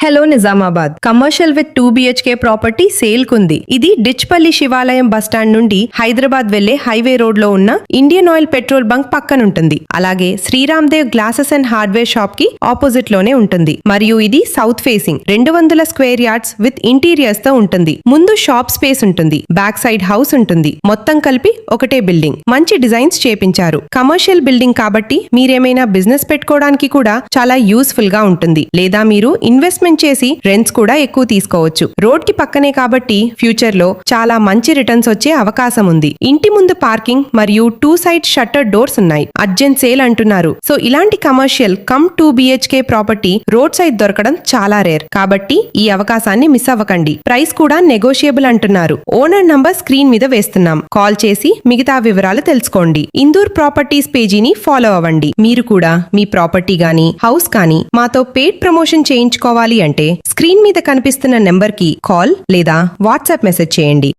Hello Nizamabad commercial with 2 BHK property sale కుంది. ఇది డిచ్పల్లి శివాలయం బస్టాండ్ నుండి హైదరాబాద్ వెళ్లే హైవే రోడ్ లో ఉన్న ఇండియన్ ఆయిల్ పెట్రోల్ బంక్ పక్కనుంటుంది. అలాగే Sriram Dev glasses and hardware shop కి ఆపోజిట్ లోనే ఉంటుంది. మరియు ఇది south facing 200 square yards with interiors తో ఉంటుంది. ముందు షాప్ స్పేస్ ఉంటుంది, బ్యాక్ సైడ్ హౌస్ ఉంటుంది. మొత్తం కలిపి ఒకటే బిల్డింగ్. మంచి డిజైన్స్ చేపించారు. కమర్షియల్ బిల్డింగ్ కాబట్టి మీరేమైనా బిజినెస్ పెట్టుకోవడానికి కూడా చాలా యూస్ఫుల్ గా ఉంటుంది. లేదా మీరు ఇన్వెస్ట్మెంట్ చేసి రెంట్స్ కూడా ఎక్కువ తీసుకోవచ్చు. రోడ్ కి పక్కనే కాబట్టి ఫ్యూచర్ లో చాలా మంచి రిటర్న్స్ వచ్చే అవకాశం ఉంది. ఇంటి ముందు పార్కింగ్ మరియు 2 సైడ్ షట్టర్ డోర్స్ ఉన్నాయి. అర్జెంట్ సేల్ అంటున్నారు. సో ఇలాంటి commercial come 2 BHK property road side దొరకడం చాలా రేర్. కాబట్టి ఈ అవకాశాన్ని మిస్ అవ్వకండి. ప్రైస్ కూడా నెగోషియబుల్ అంటున్నారు. ఓనర్ నంబర్ స్క్రీన్ మీద వేస్తున్నాం. కాల్ చేసి మిగతా వివరాలు తెలుసుకోండి. ఇందూర్ ప్రాపర్టీస్ పేజీని ఫాలో అవ్వండి. మీరు కూడా మీ ప్రాపర్టీ గానీ హౌస్ కానీ మాతో పెయిడ్ ప్రమోషన్ చేయించుకోవాలి అంటే స్క్రీన్ మీద కనిపిస్తున్న నెంబర్ కి కాల్ లేదా వాట్సాప్ మెసేజ్ చేయండి.